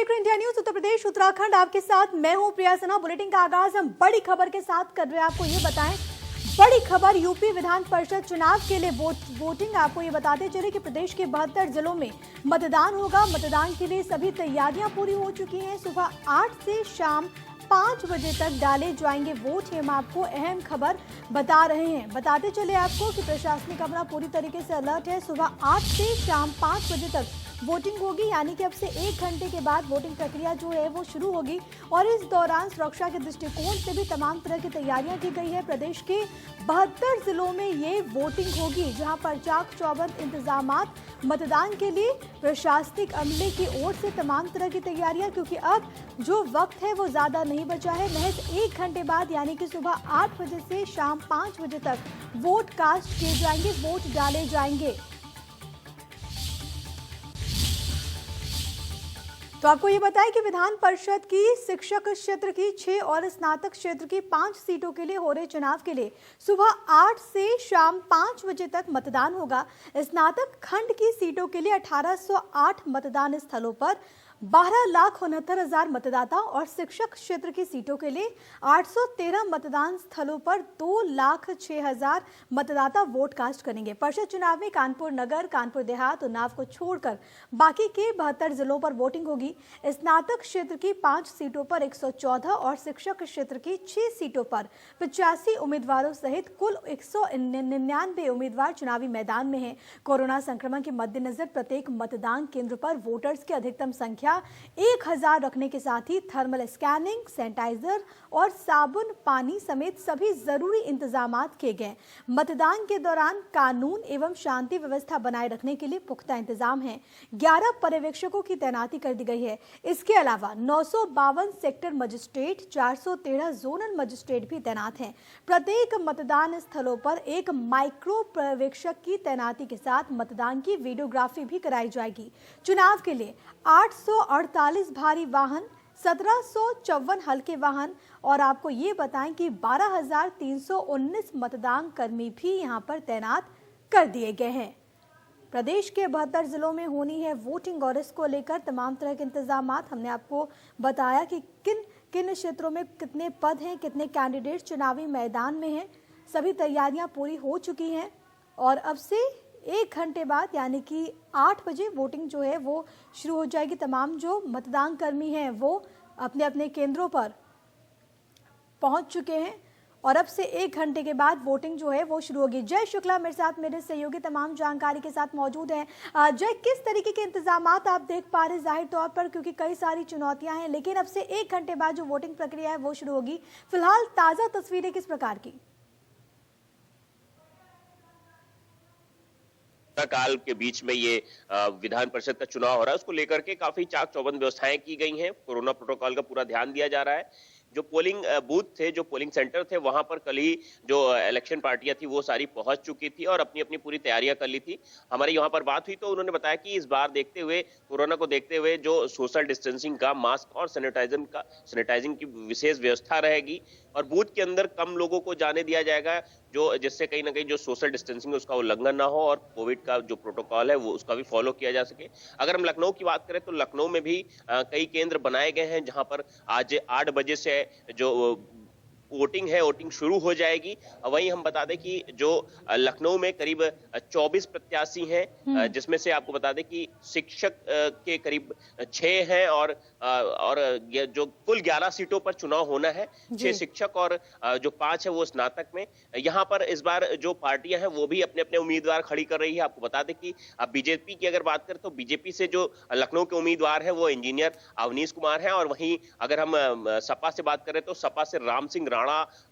देख रहे हैं इंडिया न्यूज उत्तर प्रदेश उत्तराखंड। आपके साथ मैं हूं प्रिया सिन्हा। बुलेटिन का आगाज हम बड़ी खबर के साथ कर रहे हैं। आपको ये बताएं, बड़ी खबर यूपी विधान परिषद चुनाव के लिए वोटिंग। आपको ये बताते चले कि प्रदेश के 72 जिलों में मतदान होगा। मतदान के लिए सभी तैयारियां पूरी हो चुकी हैं। सुबह 8 से शाम 5 बजे तक डाले जाएंगे वोट। हम आपको अहम खबर बता रहे हैं। बताते चले आपको कि प्रशासनिक अमला पूरी तरीके से अलर्ट है। सुबह 8 से शाम 5 बजे तक वोटिंग होगी, यानी कि अब से 1 घंटे के बाद वोटिंग प्रक्रिया जो है वो शुरू होगी। और इस दौरान सुरक्षा के दृष्टिकोण से भी तमाम तरह की तैयारियां की गई है। प्रदेश के 72 जिलों में ये वोटिंग होगी, जहां पर चाक चौबंद इंतजामात मतदान के लिए प्रशासनिक अमले की ओर से तमाम तरह की तैयारियां, क्योंकि अब जो वक्त है वो ज्यादा नहीं बचा है। महज 1 घंटे बाद यानी कि सुबह 8 बजे से शाम 5 बजे तक वोट कास्ट किए जाएंगे, वोट डाले जाएंगे। तो आपको ये बताएं कि विधान परिषद की शिक्षक क्षेत्र की 6 और स्नातक क्षेत्र की 5 सीटों के लिए हो रहे चुनाव के लिए सुबह 8 से शाम 5 बजे तक मतदान होगा। स्नातक खंड की सीटों के लिए 1808 मतदान स्थलों पर 12,69,000 मतदाता और शिक्षक क्षेत्र की सीटों के लिए 813 मतदान स्थलों पर 2,06,000 मतदाता वोट कास्ट करेंगे। परिषद चुनाव में कानपुर नगर, कानपुर देहात, उन्नाव को छोड़कर बाकी के 72 जिलों पर वोटिंग होगी। स्नातक क्षेत्र की 5 सीटों पर 114 और शिक्षक क्षेत्र की 6 सीटों पर 85 उम्मीदवारों सहित कुल 199 उम्मीदवार चुनावी मैदान में हैं। कोरोना संक्रमण के मद्देनजर प्रत्येक मतदान केंद्र पर वोटर्स की अधिकतम संख्या 1000 रखने के साथ ही थर्मल स्कैनिंग, सैनिटाइजर और साबुन पानी समेत सभी जरूरी इंतजामात किए गए। मतदान के दौरान कानून एवं शांति व्यवस्था बनाए रखने के लिए पुख्ता इंतजाम हैं। 11 पर्यवेक्षकों की तैनाती कर दी गई है। इसके अलावा 952 सेक्टर मजिस्ट्रेट, 413 जोनल मजिस्ट्रेट भी तैनात हैं। प्रत्येक मतदान स्थलों पर एक माइक्रो पर्यवेक्षक की तैनाती के साथ मतदान की वीडियोग्राफी भी कराई जाएगी। चुनाव के लिए 848 भारी वाहन, 1754 हल्के वाहन और आपको ये बताएं कि 12,319 मतदान कर्मी भी यहां पर तैनात कर दिए गए हैं। प्रदेश के 72 जिलों में होनी है वोटिंग और इसको लेकर तमाम तरह के इंतजामात। हमने आपको बताया कि किन किन क्षेत्रों में कितने पद हैं, कितने कैंडिडेट चुनावी मैदान में हैं। सभी तैयारियां पूरी हो चुकी हैं और अब से 1 घंटे बाद यानी कि 8 बजे वोटिंग जो है वो शुरू हो जाएगी। तमाम जो मतदान कर्मी हैं वो अपने अपने केंद्रों पर पहुंच चुके हैं और अब से 1 घंटे के बाद वोटिंग जो है वो शुरू होगी। जय शुक्ला मेरे साथ, मेरे सहयोगी तमाम जानकारी के साथ मौजूद हैं। जय, किस तरीके के इंतजामात आप देख पा रहे जाहिर तौर पर, क्योंकि कई सारी चुनौतियां हैं, लेकिन अब से 1 घंटे बाद जो वोटिंग प्रक्रिया है वो शुरू होगी। फिलहाल ताजा तस्वीरें किस प्रकार की? काल के बीच में ये विधान परिषद का चुनाव हो रहा है, उसको लेकर के काफी चाक चौबंद व्यवस्थाएं की गई हैं। कोरोना प्रोटोकॉल का पूरा ध्यान दिया जा रहा है। जो पोलिंग बूथ थे, जो पोलिंग सेंटर थे, वहां पर कल ही जो इलेक्शन पार्टियां थी वो सारी पहुंच चुकी थी और अपनी अपनी पूरी तैयारियां कर ली थी। हमारी यहाँ पर बात हुई तो उन्होंने बताया कि इस बार देखते हुए, कोरोना को देखते हुए जो सोशल डिस्टेंसिंग का, मास्क और सैनिटाइजिंग की विशेष व्यवस्था रहेगी और बूथ के अंदर कम लोगों को जाने दिया जाएगा, जो जिससे कहीं ना कहीं जो सोशल डिस्टेंसिंग है उसका उल्लंघन ना हो और कोविड का जो प्रोटोकॉल है वो उसका भी फॉलो किया जा सके। अगर हम लखनऊ की बात करें तो लखनऊ में भी कई केंद्र बनाए गए हैं जहां पर आज 8 बजे से जो वोटिंग है, वोटिंग शुरू हो जाएगी। वहीं हम बता दें कि जो लखनऊ में करीब 24 प्रत्याशी हैं, जिसमें से आपको बता दें कि शिक्षक के करीब 6 हैं और जो कुल 11 सीटों पर चुनाव होना है, 6 शिक्षक और जो 5 है वो स्नातक में। यहाँ पर इस बार जो पार्टियां हैं वो भी अपने अपने उम्मीदवार खड़ी कर रही है। आपको बता दें कि बीजेपी की अगर बात करें तो बीजेपी से जो लखनऊ के उम्मीदवार है वो इंजीनियर अवनीश कुमार है और वहीं अगर हम सपा से बात करें तो सपा से राम सिंह राणा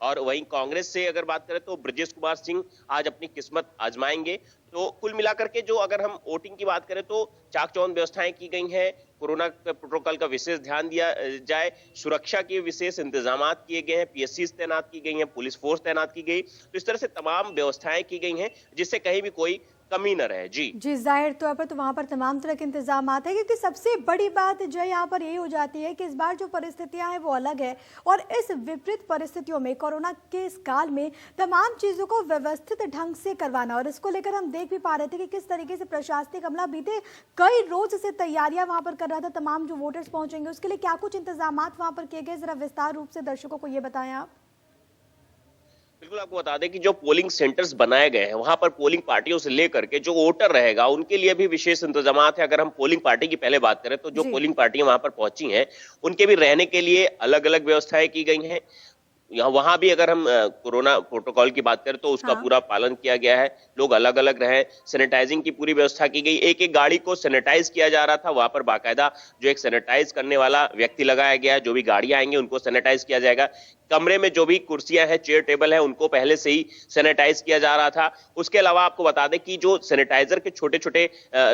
और वहीं कांग्रेस से अगर बात करें तो ब्रजेश कुमार सिंह आज अपनी किस्मत आजमाएंगे। तो कुल मिलाकर के जो अगर हम वोटिंग की बात करें तो चाक चौबंद व्यवस्थाएं की गई हैं। कोरोना प्रोटोकॉल का विशेष ध्यान दिया जाए, सुरक्षा के विशेष इंतजामात किए गए हैं, पीएससी तैनात की गई हैं, पुलिस फोर्स तैनात की गई। तो इस तरह से तमाम व्यवस्थाएं की गई हैं जिससे कहीं भी कोई कमी न रहे। जी जी, जाहिर तौर पर तो वहाँ पर तमाम तरह के इंतजामात है, क्योंकि सबसे बड़ी बात जो यहाँ पर ये हो जाती है कि इस बार जो परिस्थितियाँ हैं वो अलग है, और इस विपरीत परिस्थितियों में कोरोना के इस काल में तमाम चीज़ों को व्यवस्थित ढंग से करवाना, और इसको लेकर हम देख भी पा रहे थे कि किस तरीके से प्रशासनिक अमला बीते कई रोज से तैयारियां वहाँ पर कर रहा था। तमाम जो वोटर्स पहुंचेंगे उसके लिए क्या कुछ इंतजामात वहाँ पर किए गए, जरा विस्तार रूप से दर्शकों को ये बताएं आप। बिल्कुल, आपको बता दें कि जो पोलिंग सेंटर्स बनाए गए हैं वहां पर पोलिंग पार्टियों से लेकर के जो वोटर रहेगा उनके लिए भी विशेष इंतजामात है। अगर हम पोलिंग पार्टी की पहले बात करें तो जो जी। पोलिंग पार्टियां वहां पर पहुंची हैं उनके भी रहने के लिए अलग अलग व्यवस्थाएं की गई हैं। यहाँ वहां भी अगर हम कोरोना प्रोटोकॉल की बात करें तो उसका हाँ। पूरा पालन किया गया है। लोग अलग अलग रहे, सैनिटाइजिंग की पूरी व्यवस्था की गई। एक एक गाड़ी को सैनिटाइज किया जा रहा था, वहां पर बाकायदा जो एक सैनिटाइज करने वाला व्यक्ति लगाया गया है। जो भी गाड़ियां आएंगी उनको सैनिटाइज किया जाएगा। कमरे में जो भी कुर्सियां हैं, चेयर टेबल है, उनको पहले से ही सैनिटाइज किया जा रहा था। उसके अलावा आपको बता दें कि जो सैनिटाइजर के छोटे छोटे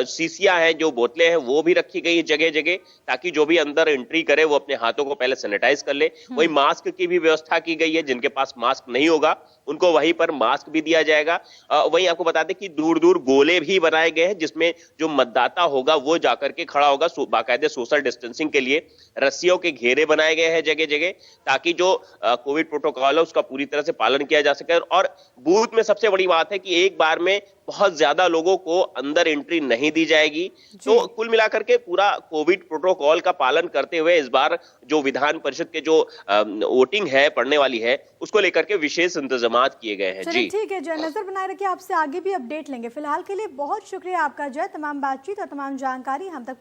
शीशियां हैं, जो बोतलें हैं, वो भी रखी गई जगह जगह, ताकि जो भी अंदर एंट्री करे वो अपने हाथों को पहले सैनिटाइज कर ले। वही मास्क की भी व्यवस्था की गई है, जिनके पास मास्क नहीं होगा उनको वहीं पर मास्क भी दिया जाएगा। वहीं आपको बता दें कि दूर दूर गोले भी बनाए गए हैं, जिसमें जो मतदाता होगा वो जाकर के खड़ा होगा। बाकायदे सोशल डिस्टेंसिंग के लिए रस्सियों के घेरे बनाए गए हैं जगह जगह, ताकि जो कोविड प्रोटोकॉल है उसका पूरी तरह से पालन किया जा सके। और बूथ में सबसे बड़ी बात है कि एक बार में बहुत ज्यादा लोगों को अंदर एंट्री नहीं दी जाएगी। तो कुल मिलाकर के पूरा कोविड प्रोटोकॉल का पालन करते हुए इस बार जो विधान परिषद के जो वोटिंग है पड़ने वाली है उसको लेकर के विशेष इंतजामात किए गए हैं। जी ठीक है जय, नजर बनाए रखिए, आपसे आगे भी अपडेट लेंगे। फिलहाल के लिए बहुत शुक्रिया आपका जय, तमाम बातचीत और तमाम जानकारी हम तक